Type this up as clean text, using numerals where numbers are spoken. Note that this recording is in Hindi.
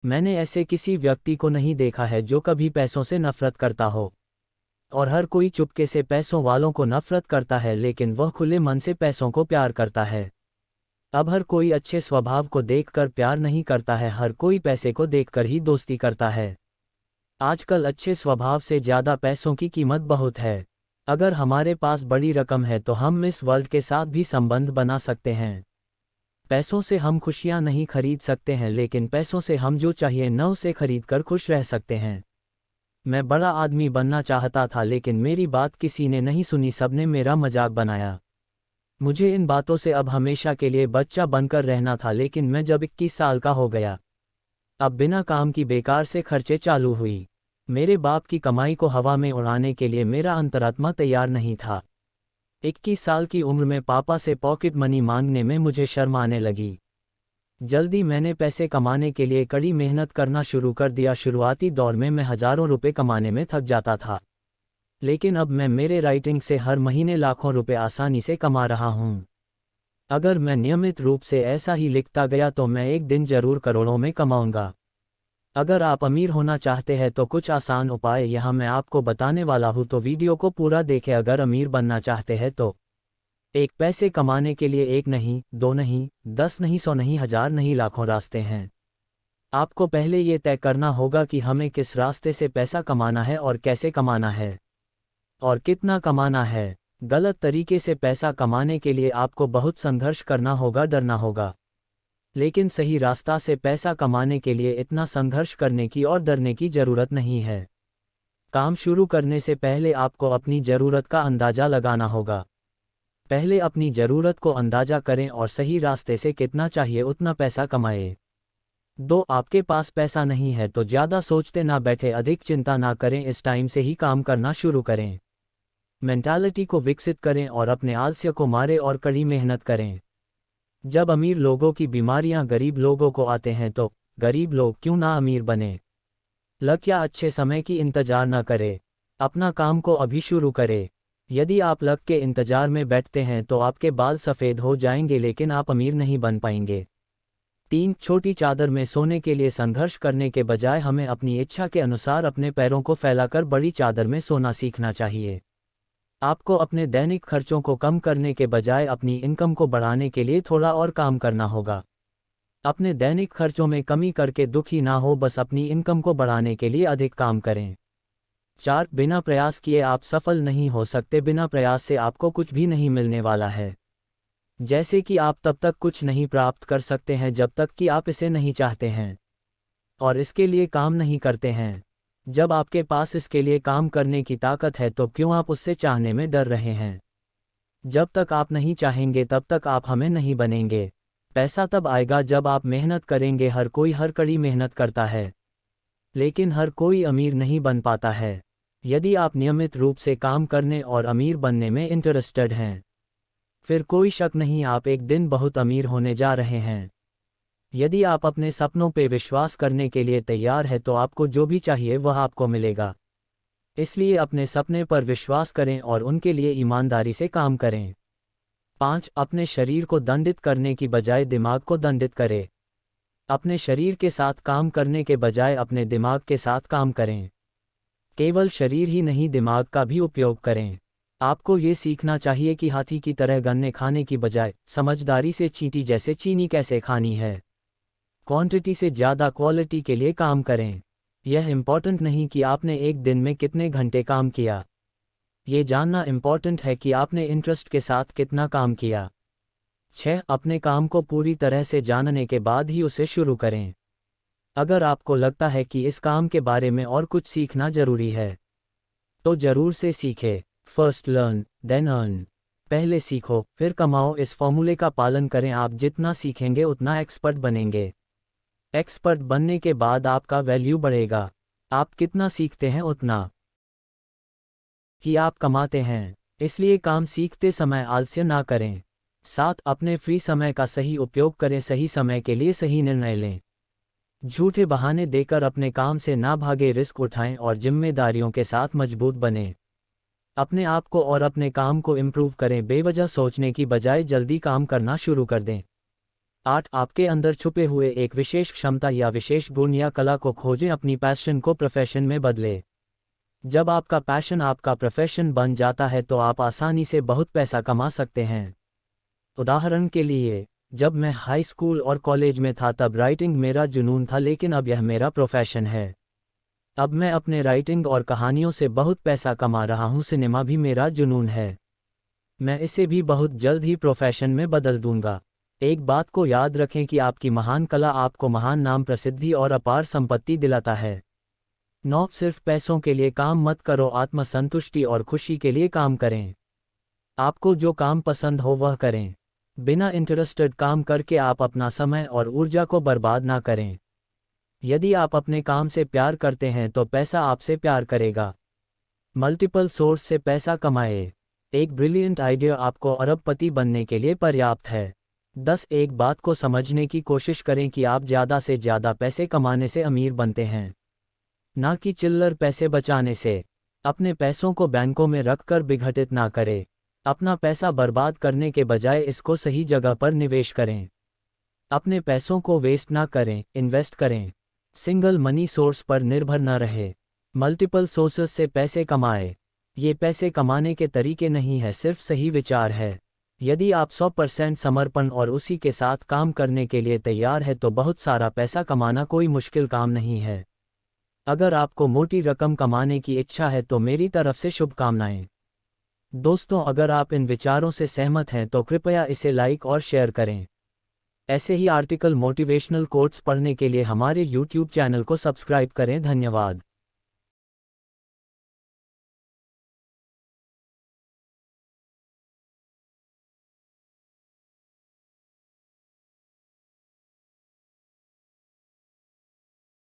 मैंने ऐसे किसी व्यक्ति को नहीं देखा है जो कभी पैसों से नफरत करता हो। और हर कोई चुपके से पैसों वालों को नफरत करता है, लेकिन वह खुले मन से पैसों को प्यार करता है। अब हर कोई अच्छे स्वभाव को देखकर प्यार नहीं करता है, हर कोई पैसे को देखकर ही दोस्ती करता है। आजकल अच्छे स्वभाव से ज़्यादा पैसों की कीमत बहुत है। अगर हमारे पास बड़ी रकम है तो हम मिस वर्ल्ड के साथ भी संबंध बना सकते हैं। पैसों से हम खुशियां नहीं खरीद सकते हैं, लेकिन पैसों से हम जो चाहिए न उसे खरीद कर खुश रह सकते हैं। मैं बड़ा आदमी बनना चाहता था, लेकिन मेरी बात किसी ने नहीं सुनी, सबने मेरा मजाक बनाया। मुझे इन बातों से अब हमेशा के लिए बच्चा बनकर रहना था, लेकिन मैं जब 21 साल का हो गया, अब बिना काम की बेकार से खर्चे चालू हुई। मेरे बाप की कमाई को हवा में उड़ाने के लिए मेरा अंतरात्मा तैयार नहीं था। 21 साल की उम्र में पापा से पॉकेट मनी मांगने में मुझे शर्म आने लगी। जल्दी मैंने पैसे कमाने के लिए कड़ी मेहनत करना शुरू कर दिया। शुरुआती दौर में मैं हज़ारों रुपए कमाने में थक जाता था, लेकिन अब मैं मेरे राइटिंग से हर महीने लाखों रुपए आसानी से कमा रहा हूँ। अगर मैं नियमित रूप से ऐसा ही लिखता गया तो मैं एक दिन जरूर करोड़ों में कमाऊंगा। अगर आप अमीर होना चाहते हैं तो कुछ आसान उपाय यहाँ मैं आपको बताने वाला हूँ, तो वीडियो को पूरा देखें। अगर अमीर बनना चाहते हैं तो एक पैसे कमाने के लिए एक नहीं, दो नहीं, 10 नहीं, 100 नहीं, 1000 नहीं, लाखों रास्ते हैं। आपको पहले ये तय करना होगा कि हमें किस रास्ते से पैसा कमाना है और कैसे कमाना है और कितना कमाना है। गलत तरीके से पैसा कमाने के लिए आपको बहुत संघर्ष करना होगा, डरना होगा। लेकिन सही रास्ता से पैसा कमाने के लिए इतना संघर्ष करने की और डरने की ज़रूरत नहीं है। काम शुरू करने से पहले आपको अपनी ज़रूरत का अंदाज़ा लगाना होगा। पहले अपनी ज़रूरत को अंदाज़ा करें और सही रास्ते से कितना चाहिए उतना पैसा कमाएं। 2. आपके पास पैसा नहीं है तो ज़्यादा सोचते ना बैठे, अधिक चिंता ना करें, इस टाइम से ही काम करना शुरू करें। मेंटालिटी को विकसित करें और अपने आलस्य को मारें और कड़ी मेहनत करें। जब अमीर लोगों की बीमारियां गरीब लोगों को आते हैं तो गरीब लोग क्यों ना अमीर बने। लक या अच्छे समय की इंतजार न करे, अपना काम को अभी शुरू करे। यदि आप लक के इंतजार में बैठते हैं तो आपके बाल सफ़ेद हो जाएंगे, लेकिन आप अमीर नहीं बन पाएंगे। 3. छोटी चादर में सोने के लिए संघर्ष करने के बजाय हमें अपनी इच्छा के अनुसार अपने पैरों को फैलाकर बड़ी चादर में सोना सीखना चाहिए। आपको अपने दैनिक खर्चों को कम करने के बजाय अपनी इनकम को बढ़ाने के लिए थोड़ा और काम करना होगा। अपने दैनिक खर्चों में कमी करके दुखी ना हो, बस अपनी इनकम को बढ़ाने के लिए अधिक काम करें। 4. बिना प्रयास किए आप सफल नहीं हो सकते। बिना प्रयास से आपको कुछ भी नहीं मिलने वाला है। जैसे कि आप तब तक कुछ नहीं प्राप्त कर सकते हैं जब तक कि आप इसे नहीं चाहते हैं और इसके लिए काम नहीं करते हैं। जब आपके पास इसके लिए काम करने की ताकत है तो क्यों आप उससे चाहने में डर रहे हैं। जब तक आप नहीं चाहेंगे तब तक आप हमें नहीं बनेंगे। पैसा तब आएगा जब आप मेहनत करेंगे। हर कोई हर कड़ी मेहनत करता है, लेकिन हर कोई अमीर नहीं बन पाता है। यदि आप नियमित रूप से काम करने और अमीर बनने में इंटरेस्टेड हैं, फिर कोई शक नहीं, आप एक दिन बहुत अमीर होने जा रहे हैं। यदि आप अपने सपनों पे विश्वास करने के लिए तैयार हैं तो आपको जो भी चाहिए वह आपको मिलेगा। इसलिए अपने सपने पर विश्वास करें और उनके लिए ईमानदारी से काम करें। 5. अपने शरीर को दंडित करने की बजाय दिमाग को दंडित करें। अपने शरीर के साथ काम करने के बजाय अपने दिमाग के साथ काम करें। केवल शरीर ही नहीं, दिमाग का भी उपयोग करें। आपको ये सीखना चाहिए कि हाथी की तरह गन्ने खाने की बजाय समझदारी से चींटी जैसे चीनी कैसे खानी है। क्वांटिटी से ज़्यादा क्वालिटी के लिए काम करें। यह इम्पॉर्टेंट नहीं कि आपने एक दिन में कितने घंटे काम किया, ये जानना इम्पॉर्टेंट है कि आपने इंटरेस्ट के साथ कितना काम किया। 6. अपने काम को पूरी तरह से जानने के बाद ही उसे शुरू करें। अगर आपको लगता है कि इस काम के बारे में और कुछ सीखना ज़रूरी है तो ज़रूर से सीखें। First learn then earn. पहले सीखो फिर कमाओ, इस फॉर्मूले का पालन करें। आप जितना सीखेंगे उतना एक्सपर्ट बनेंगे। एक्सपर्ट बनने के बाद आपका वैल्यू बढ़ेगा। आप कितना सीखते हैं उतना ही आप कमाते हैं, इसलिए काम सीखते समय आलस्य ना करें। 7. अपने फ्री समय का सही उपयोग करें। सही समय के लिए सही निर्णय लें। झूठे बहाने देकर अपने काम से ना भागे, रिस्क उठाएं और जिम्मेदारियों के साथ मजबूत बनें। अपने आप को और अपने काम को इम्प्रूव करें। बेवजह सोचने की बजाय जल्दी काम करना शुरू कर दें। 8 आपके अंदर छुपे हुए एक विशेष क्षमता या विशेष गुण या कला को खोजें, अपनी पैशन को प्रोफेशन में बदलें। जब आपका पैशन आपका प्रोफेशन बन जाता है तो आप आसानी से बहुत पैसा कमा सकते हैं। उदाहरण के लिए, जब मैं हाई स्कूल और कॉलेज में था तब राइटिंग मेरा जुनून था, लेकिन अब यह मेरा प्रोफेशन है। अब मैं अपने राइटिंग और कहानियों से बहुत पैसा कमा रहा हूँ। सिनेमा भी मेरा जुनून है। मैं इसे भी बहुत जल्द ही प्रोफेशन में बदल दूंगा। एक बात को याद रखें कि आपकी महान कला आपको महान नाम, प्रसिद्धि और अपार संपत्ति दिलाता है। 9 सिर्फ पैसों के लिए काम मत करो, आत्मसंतुष्टि और खुशी के लिए काम करें। आपको जो काम पसंद हो वह करें। बिना इंटरेस्टेड काम करके आप अपना समय और ऊर्जा को बर्बाद ना करें। यदि आप अपने काम से प्यार करते हैं तो पैसा आपसे प्यार करेगा। मल्टीपल सोर्स से पैसा कमाएं। एक ब्रिलियंट आइडिया आपको अरबपति बनने के लिए पर्याप्त है। 10 एक बात को समझने की कोशिश करें कि आप ज़्यादा से ज़्यादा पैसे कमाने से अमीर बनते हैं, ना कि चिल्लर पैसे बचाने से। अपने पैसों को बैंकों में रखकर विघटित ना करें। अपना पैसा बर्बाद करने के बजाय इसको सही जगह पर निवेश करें। अपने पैसों को वेस्ट ना करें, इन्वेस्ट करें। सिंगल मनी सोर्स पर निर्भर न रहे, मल्टीपल सोर्सेस से पैसे कमाएं। ये पैसे कमाने के तरीके नहीं है, सिर्फ सही विचार है। यदि आप 100% समर्पण और उसी के साथ काम करने के लिए तैयार है तो बहुत सारा पैसा कमाना कोई मुश्किल काम नहीं है। अगर आपको मोटी रकम कमाने की इच्छा है तो मेरी तरफ से शुभकामनाएं। दोस्तों, अगर आप इन विचारों से सहमत हैं तो कृपया इसे लाइक और शेयर करें। ऐसे ही आर्टिकल, मोटिवेशनल कोट्स पढ़ने के लिए हमारे YouTube चैनल को सब्सक्राइब करें। धन्यवाद।